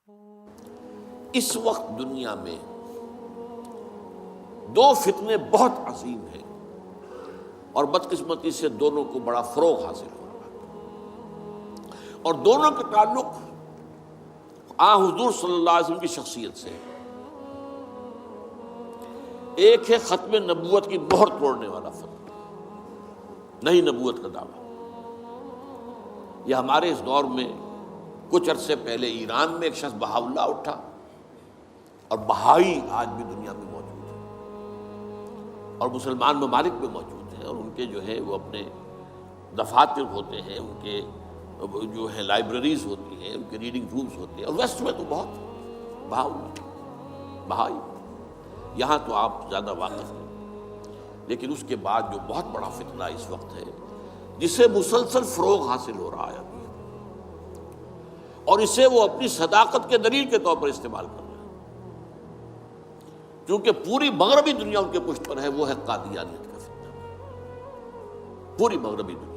اس وقت دنیا میں دو فتنے بہت عظیم ہیں اور بدقسمتی سے دونوں کو بڑا فروغ حاصل ہو رہا ہے، اور دونوں کے تعلق حضور صلی اللہ علیہ وسلم کی شخصیت سے۔ ایک ہے ختم نبوت کی مہر توڑنے والا فتنہ، نئی نبوت کا دعویٰ۔ یہ ہمارے اس دور میں کچھ عرصے پہلے ایران میں ایک شخص بہاء اللہ اٹھا، اور بہائی آج بھی دنیا میں موجود ہے اور مسلمان ممالک میں موجود ہیں، اور ان کے جو ہے وہ اپنے دفاتر ہوتے ہیں، ان کے جو ہے لائبریریز ہوتی ہیں، ان کے ریڈنگ رومز ہوتے ہیں، اور ویسٹ میں تو بہت بہائی، یہاں تو آپ زیادہ واقف ہیں۔ لیکن اس کے بعد جو بہت بڑا فتنہ اس وقت ہے، جسے مسلسل فروغ حاصل ہو رہا ہے ابھی، اور اسے وہ اپنی صداقت کے دلیل کے طور پر استعمال کر رہے ہیں، کیونکہ پوری مغربی دنیا ان کے پشت پر ہے، وہ ہے قادیانیت کا فتنہ۔ پوری مغربی دنیا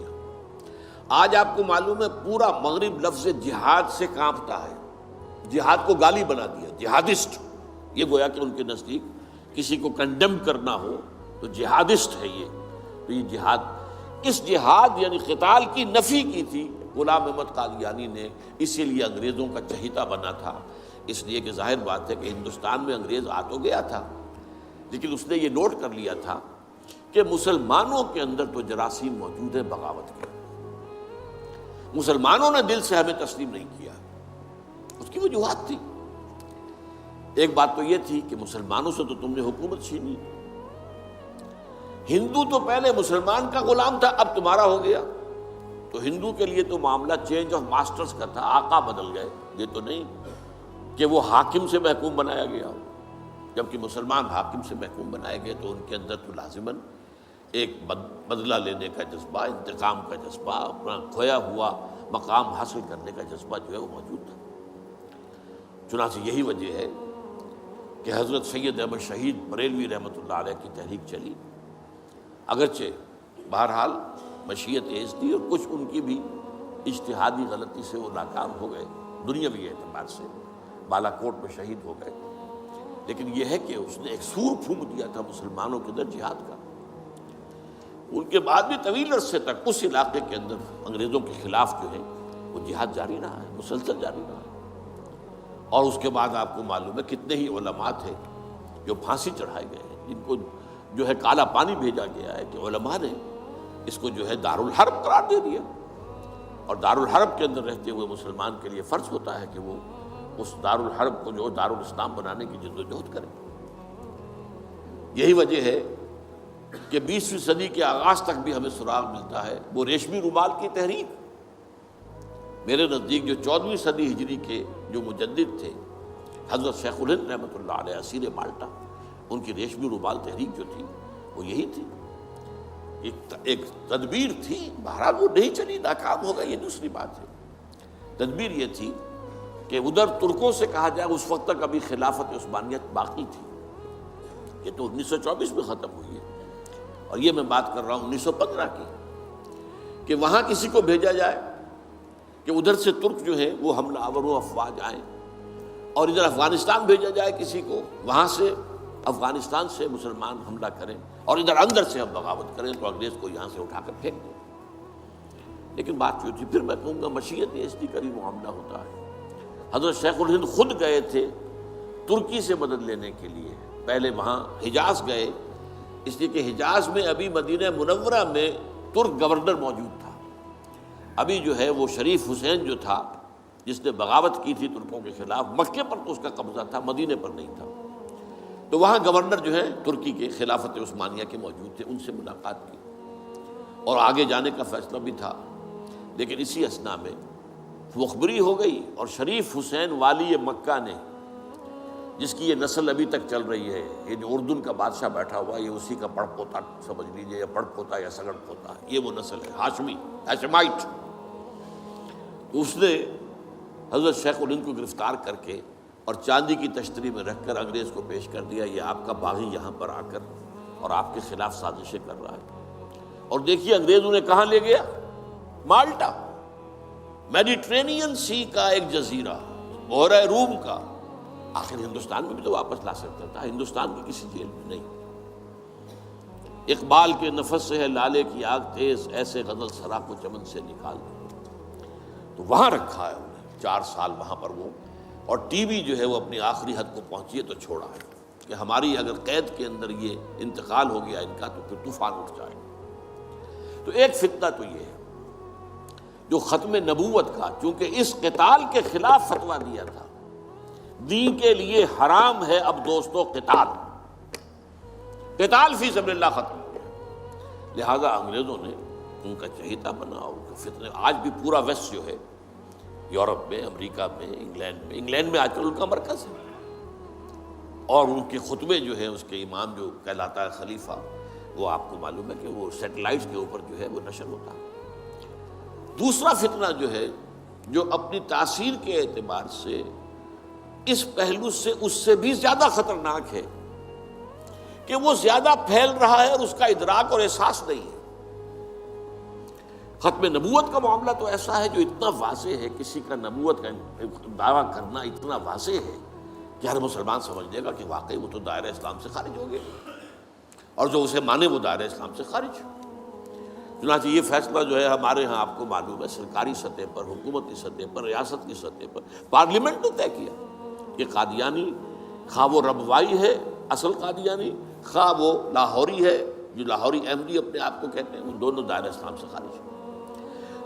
آج آپ کو معلوم ہے پورا مغرب لفظ جہاد سے کانپتا ہے، جہاد کو گالی بنا دیا، جہادسٹ۔ یہ گویا کہ ان کے نزدیک کسی کو کنڈیم کرنا ہو تو جہادسٹ ہے یہ۔ تو یہ جہاد، اس جہاد یعنی قتال کی نفی کی تھی غلام احمد قادیانی نے، اسی لیے انگریزوں کا چہیتا بنا تھا، اس لیے کہ ظاہر بات ہے کہ ہندوستان میں انگریز آ تو گیا تھا، لیکن اس نے یہ نوٹ کر لیا تھا کہ مسلمانوں کے اندر تو جراثیم موجود ہے بغاوت کے، مسلمانوں نے دل سے ہمیں تسلیم نہیں کیا۔ اس کی وجوہات تھی۔ ایک بات تو یہ تھی کہ مسلمانوں سے تو تم نے حکومت چھینی، ہندو تو پہلے مسلمان کا غلام تھا، اب تمہارا ہو گیا، تو ہندو کے لیے تو معاملہ چینج آف ماسٹرز کا تھا، آقا بدل گئے، یہ تو نہیں کہ وہ حاکم سے محکوم بنایا گیا ہو۔ جبکہ مسلمان حاکم سے محکوم بنائے گئے تو ان کے اندر تو لازماً ایک بدلہ لینے کا جذبہ، انتقام کا جذبہ، اپنا کھویا ہوا مقام حاصل کرنے کا جذبہ جو ہے وہ موجود تھا۔ چنانچہ یہی وجہ ہے کہ حضرت سید احمد شہید بریلوی رحمۃ اللہ علیہ کی تحریک چلی، اگرچہ بہرحال مشیت تیز تھی اور کچھ ان کی بھی اجتہادی غلطی سے وہ ناکام ہو گئے، دنیاوی اعتبار سے بالا کوٹ میں شہید ہو گئے، لیکن یہ ہے کہ اس نے ایک سور پھونک دیا تھا مسلمانوں کے اندر جہاد کا۔ ان کے بعد بھی طویل عرصے تک اس علاقے کے اندر انگریزوں کے خلاف جو ہے وہ جہاد جاری رہا ہے، مسلسل جاری رہا ہے۔ اور اس کے بعد آپ کو معلوم ہے کتنے ہی علماء تھے جو پھانسی چڑھائے گئے ہیں، جن کو جو ہے کالا پانی بھیجا گیا ہے کہ علماء نے اس کو جو ہے دارالحرب قرار دے دیا، اور دارالحرب کے اندر رہتے ہوئے مسلمان کے لیے فرض ہوتا ہے کہ وہ اس دارالحرب کو جو دارالاسلام بنانے کی جدوجہد کرے۔ یہی وجہ ہے کہ 20ویں صدی کے آغاز تک بھی ہمیں سراغ ملتا ہے وہ ریشمی رومال کی تحریک۔ میرے نزدیک جو 14ویں صدی ہجری کے جو مجدد تھے حضرت شیخ الہند رحمۃ اللہ علیہ اسیر مالٹا، ان کی ریشمی رومال تحریک جو تھی وہ یہی تھی، ایک تدبیر تھی، بہرحال وہ نہیں چلی، ناکام ہو گئی، یہ دوسری بات ہے۔ تدبیر یہ تھی کہ ادھر ترکوں سے کہا جائے اس وقت تک ابھی خلافت عثمانیت باقی تھی، یہ تو 1924 میں ختم ہوئی ہے، اور یہ میں بات کر رہا ہوں 1915 کی، کہ وہاں کسی کو بھیجا جائے کہ ادھر سے ترک جو ہے وہ حملہ آور و افواج آئیں، اور ادھر افغانستان بھیجا جائے کسی کو، وہاں سے افغانستان سے مسلمان حملہ کریں اور ادھر اندر سے ہم بغاوت کریں تو انگریز کو یہاں سے اٹھا کر پھینک دیں۔ لیکن بات جو تھی، پھر میں کہوں گا مشیت اس کی قریب معاملہ ہوتا ہے۔ حضرت شیخ الہند خود گئے تھے ترکی سے مدد لینے کے لیے، پہلے وہاں حجاز گئے، اس لیے کہ حجاز میں ابھی مدینہ منورہ میں ترک گورنر موجود تھا، ابھی جو ہے وہ شریف حسین جو تھا جس نے بغاوت کی تھی ترکوں کے خلاف، مکے پر تو اس کا قبضہ تھا، مدینہ پر نہیں تھا، تو وہاں گورنر جو ہے ترکی کے خلافت عثمانیہ کے موجود تھے، ان سے ملاقات کی اور آگے جانے کا فیصلہ بھی تھا۔ لیکن اسی اثنا میں مخبری ہو گئی، اور شریف حسین والی مکہ نے، جس کی یہ نسل ابھی تک چل رہی ہے، یہ جو اردن کا بادشاہ بیٹھا ہوا ہے، یہ اسی کا پڑ پوتا سمجھ لیجئے، یا پڑ پوتا یا سگڑ پوتا، یہ وہ نسل ہے ہاشمی، ہاشمائٹ۔ تو اس نے حضرت شیخ الہند کو گرفتار کر کے اور چاندی کی تشتری میں رکھ کر انگریز کو پیش کر دیا، یہ آپ کا باغی یہاں پر آ کر اور آپ کے خلاف سازشیں کر رہا ہے۔ اور دیکھیے انگریز انہیں کہاں لے گیا، مالٹا، میڈیٹرینین سی کا ایک جزیرہ، بحیرہ روم کا، آخر ہندوستان میں بھی تو واپس لا سکتا تھا، ہندوستان کی کسی جیل میں نہیں۔ اقبال کے نفس سے ہے لالے کی آگ تیز، ایسے غزل سرا کو چمن سے نکال دو، تو وہاں رکھا ہے انہیں 4 سال وہاں پر وہ، اور ٹی وی جو ہے وہ اپنی آخری حد کو پہنچی ہے تو چھوڑا ہے کہ ہماری اگر قید کے اندر یہ انتقال ہو گیا ان کا تو پھر طوفان اٹھ جائے۔ تو ایک فتنہ تو یہ ہے جو ختم نبوت کا، چونکہ اس قتال کے خلاف فتویٰ دیا تھا، دین کے لیے حرام ہے اب دوستو قتال فی سبیل اللہ ختم ہو گیا، لہذا انگریزوں نے ان کا چہیتا بنا، ان کا فتنہ آج بھی پورا ویسٹ جو ہے، یورپ میں، امریکہ میں، انگلینڈ میں آج کل ان کا مرکز ہے، اور ان کے خطبے جو ہیں اس کے امام جو کہلاتا ہے خلیفہ، وہ آپ کو معلوم ہے کہ وہ سیٹلائٹس کے اوپر جو ہے وہ نشر ہوتا ہے۔ دوسرا فتنہ جو ہے جو اپنی تاثیر کے اعتبار سے اس پہلو سے اس سے بھی زیادہ خطرناک ہے کہ وہ زیادہ پھیل رہا ہے اور اس کا ادراک اور احساس نہیں ہے۔ ختم نبوت کا معاملہ تو ایسا ہے جو اتنا واضح ہے، کسی کا نبوت کا دعویٰ کرنا اتنا واضح ہے کہ ہر مسلمان سمجھ لے گا کہ واقعی وہ تو دائرہ اسلام سے خارج ہو گیا، اور جو اسے مانے وہ دائرہ اسلام سے خارج۔ چنانچہ یہ فیصلہ جو ہے ہمارے ہاں آپ کو معلوم ہے، سرکاری سطح پر، حکومتی سطح پر، ریاست کی سطح پر، پارلیمنٹ نے طے کیا کہ قادیانی خواہ وہ ربوائی ہے اصل قادیانی، خواہ وہ لاہوری ہے جو لاہوری احمدی اپنے آپ کو کہتے ہیں، وہ دونوں دائرہ اسلام سے خارج ہیں۔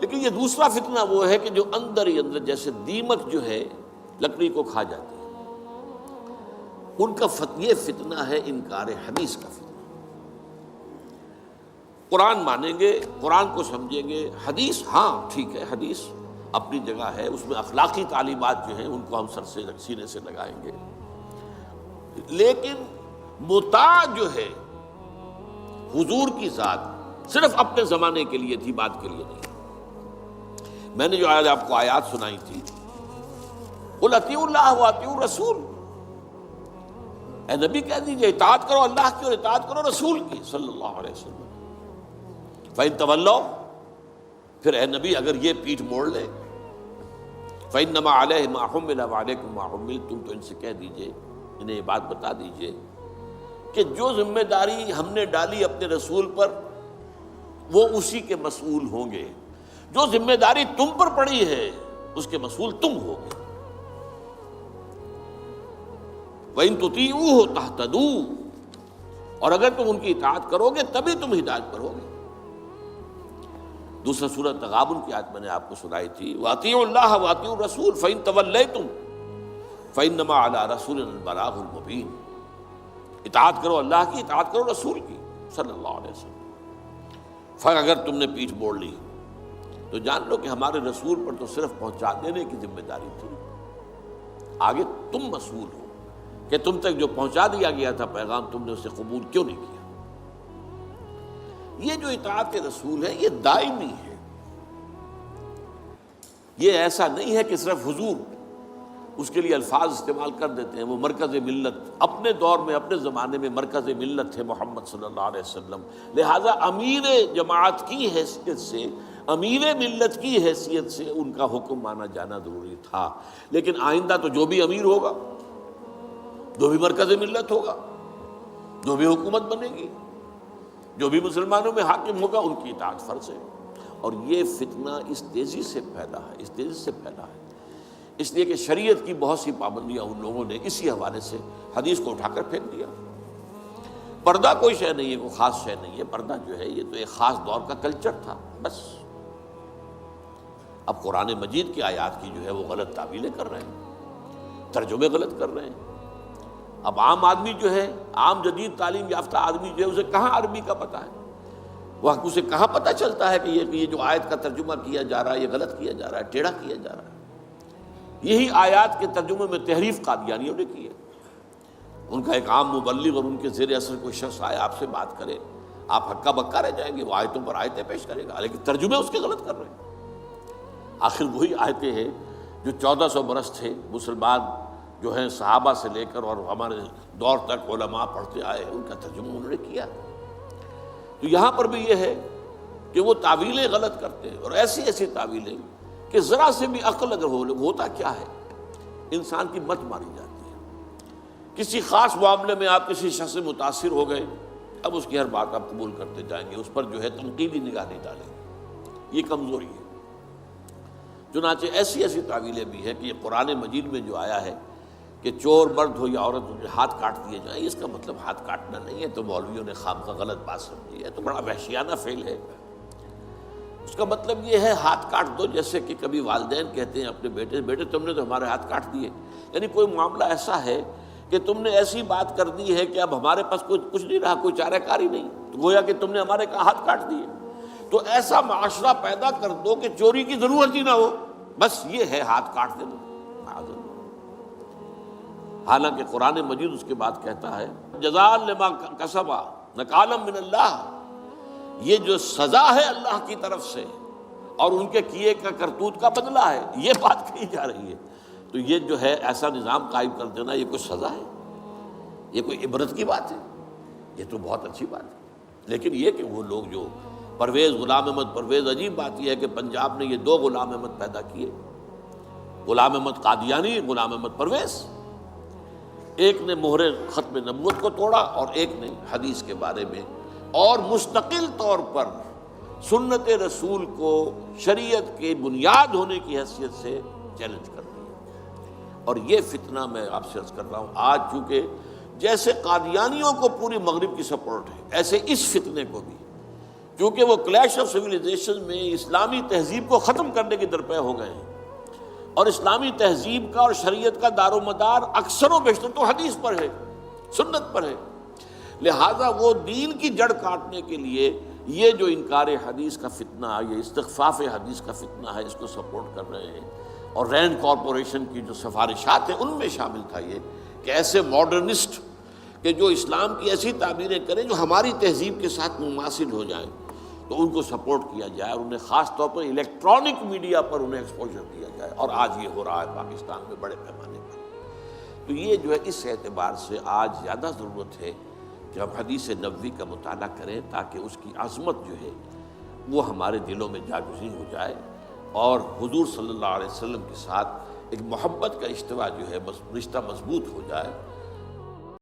لیکن یہ دوسرا فتنہ وہ ہے کہ جو اندر ہی اندر جیسے دیمک جو ہے لکڑی کو کھا جاتی ہے، ان کا یہ فتنہ ہے انکار حدیث کا فتنہ۔ قرآن مانیں گے، قرآن کو سمجھیں گے، حدیث ہاں ٹھیک ہے، حدیث اپنی جگہ ہے، اس میں اخلاقی تعلیمات جو ہیں ان کو ہم سر سے سینے سے لگائیں گے، لیکن مطاع جو ہے حضور کی ذات صرف اپنے زمانے کے لیے تھی، بات کے لیے نہیں۔ میں نے جو آج آپ کو آیات سنائی تھی، قل اطیعوا اللہ واطیعوا الرسول، اے نبی کہہ دیجئے اطاعت کرو اللہ کی اور اطاعت کرو رسول کی صلی اللہ علیہ وسلم۔ فَإِن تَوَلَّوْا، پھر اے نبی اگر یہ پیٹھ موڑ لے، فَإِنَّمَا عَلَيْهِ مَا حُمِّلَ وَعَلَيْكُمْ مَا حُمِّلْتُمْ، تو ان سے کہہ دیجئے، انہیں یہ بات بتا دیجئے کہ جو ذمہ داری ہم نے ڈالی اپنے رسول پر وہ اسی کے مسئول ہوں گے، جو ذمہ داری تم پر پڑی ہے اس کے مسئول تم ہوگے۔ وَإِن تُطِيعُوهُ تَهْتَدُوا، اور اگر تم ان کی اطاعت کرو گے تبھی تم ہدایت پر ہوگے۔ دوسرا سورۃ تغابن کی آیت میں نے آپ کو سنائی تھی، وَأَطِيعُوا اللَّهَ وَأَطِيعُوا الرَّسُولَ فَإِن تَوَلَّيْتُمْ فَإِنَّمَا عَلَىٰ رَسُولِنَا الْبَلَاغُ الْمُبِينُ، اطاعت کرو اللہ کی، اطاعت کرو رسول کی صلی اللہ علیہ وسلم۔ پھر اگر تم نے پیٹھ موڑ لی تو جان لو کہ ہمارے رسول پر تو صرف پہنچا دینے کی ذمہ داری تھی، آگے تم مسئول ہو کہ تم تک جو پہنچا دیا گیا تھا پیغام تم نے اسے قبول کیوں نہیں کیا۔ یہ جو اطاعت رسول ہے یہ دائمی ہے، یہ ایسا نہیں ہے کہ صرف حضور اس کے لیے الفاظ استعمال کر دیتے ہیں۔ وہ مرکز ملت اپنے دور میں، اپنے زمانے میں مرکز ملت تھے محمد صلی اللہ علیہ وسلم، لہٰذا امیر جماعت کی حیثیت سے، امیر ملت کی حیثیت سے ان کا حکم مانا جانا ضروری تھا۔ لیکن آئندہ تو جو بھی امیر ہوگا، جو بھی مرکز ملت ہوگا، جو بھی حکومت بنے گی، جو بھی مسلمانوں میں حاکم ہوگا، ان کی اطاعت فرض ہے۔ اور یہ فتنہ اس تیزی سے پھیلا ہے، اس تیزی سے پھیلا ہے، اس لیے کہ شریعت کی بہت سی پابندیاں ان لوگوں نے اسی حوالے سے حدیث کو اٹھا کر پھینک دیا۔ پردہ کوئی شے نہیں ہے، کوئی خاص شے نہیں ہے، پردہ جو ہے یہ تو ایک خاص دور کا کلچر تھا بس۔ اب قرآن مجید کی آیات کی جو ہے وہ غلط تعویلیں کر رہے ہیں، ترجمے غلط کر رہے ہیں۔ اب عام آدمی جو ہے، عام جدید تعلیم یافتہ آدمی جو ہے، اسے کہاں عربی کا پتہ ہے، وہ اسے کہاں پتہ چلتا ہے کہ یہ جو آیت کا ترجمہ کیا جا رہا ہے یہ غلط کیا جا رہا ہے، ٹیڑھا کیا جا رہا ہے۔ یہی آیات کے ترجمے میں تحریف قادیانیوں نے کی ہے۔ ان کا ایک عام مبلغ اور ان کے زیر اثر کوئی شخص آئے آپ سے بات کرے، آپ ہکا بکا رہ جائیں گے، وہ آیتوں پر آیتیں پیش کرے گا، لیکن ترجمے اس کے غلط کر رہے ہیں۔ آخر وہی آیتیں ہیں جو 1400 برس تھے مسلمان جو ہیں صحابہ سے لے کر اور ہمارے دور تک علماء پڑھتے آئے ہیں، ان کا ترجمہ انہوں نے کیا۔ تو یہاں پر بھی یہ ہے کہ وہ تعویلیں غلط کرتے ہیں، اور ایسی ایسی تعویلیں کہ ذرا سے بھی عقل اگر ہوتا کیا ہے انسان کی مت ماری جاتی ہے۔ کسی خاص معاملے میں آپ کسی شخص سے متاثر ہو گئے، اب اس کی ہر بات آپ قبول کرتے جائیں گے، اس پر جو ہے تنقیدی نگاہ نہیں ڈالیں گے، یہ کمزوری ہے۔ چنانچہ ایسی ایسی تعویلیں بھی ہیں کہ یہ قرآن مجید میں جو آیا ہے کہ چور مرد ہو یا عورت ہو ہاتھ کاٹ دیے جائیں، اس کا مطلب ہاتھ کاٹنا نہیں ہے، تو مولویوں نے خام کا غلط بات سمجھی ہے، تو بڑا وحشیانہ فعل ہے۔ اس کا مطلب یہ ہے ہاتھ کاٹ دو، جیسے کہ کبھی والدین کہتے ہیں اپنے بیٹے تم نے تو ہمارے ہاتھ کاٹ دیے، یعنی کوئی معاملہ ایسا ہے کہ تم نے ایسی بات کر دی ہے کہ اب ہمارے پاس کچھ نہیں رہا، کوئی چارہ کاری نہیں، تو گویا کہ تم نے ہمارے ہاتھ کاٹ دیے۔ تو ایسا معاشرہ پیدا کر دو کہ چوری کی ضرورت ہی نہ ہو، بس یہ ہے ہاتھ کاٹ دے دو۔ حالانکہ قرآن مجید اس کے بعد کہتا ہے جزاء لما کسبا نکالا من اللہ، یہ جو سزا ہے اللہ کی طرف سے اور ان کے کیے کا کرتوت کا بدلہ ہے، یہ بات کہی جا رہی ہے۔ تو یہ جو ہے ایسا نظام قائم کر دینا، یہ کوئی سزا ہے، یہ کوئی عبرت کی بات ہے، یہ تو بہت اچھی بات ہے۔ لیکن یہ کہ وہ لوگ جو پرویز غلام احمد پرویز، عجیب بات یہ ہے کہ پنجاب نے یہ دو غلام احمد پیدا کیے، غلام احمد قادیانی، غلام احمد پرویز، ایک نے مہر ختم نبوت کو توڑا اور ایک نے حدیث کے بارے میں اور مستقل طور پر سنت رسول کو شریعت کے بنیاد ہونے کی حیثیت سے چیلنج کر دیا۔ اور یہ فتنہ میں آپ سے عرض کر رہا ہوں، آج چونکہ جیسے قادیانیوں کو پوری مغرب کی سپورٹ ہے، ایسے اس فتنے کو بھی، کیونکہ وہ کلیش آف سویلائزیشن میں اسلامی تہذیب کو ختم کرنے کے درپے ہو گئے ہیں، اور اسلامی تہذیب کا اور شریعت کا دار و مدار اکثر و بیشتر تو حدیث پر ہے، سنت پر ہے، لہذا وہ دین کی جڑ کاٹنے کے لیے یہ جو انکار حدیث کا فتنہ، یہ استخفاف حدیث کا فتنہ ہے، اس کو سپورٹ کر رہے ہیں۔ اور رینڈ کارپوریشن کی جو سفارشات ہیں ان میں شامل تھا یہ کہ ایسے ماڈرنسٹ کہ جو اسلام کی ایسی تعبیریں کریں جو ہماری تہذیب کے ساتھ مماثل ہو جائیں، تو ان کو سپورٹ کیا جائے اور انہیں خاص طور پر الیکٹرانک میڈیا پر انہیں ایکسپوجر دیا جائے، اور آج یہ ہو رہا ہے پاکستان میں بڑے پیمانے پر۔ تو یہ جو ہے اس اعتبار سے آج زیادہ ضرورت ہے کہ ہم حدیث نبوی کا مطالعہ کریں، تاکہ اس کی عظمت جو ہے وہ ہمارے دلوں میں جاگزین ہو جائے، اور حضور صلی اللہ علیہ وسلم کے ساتھ ایک محبت کا اشتوا جو ہے رشتہ مضبوط ہو جائے۔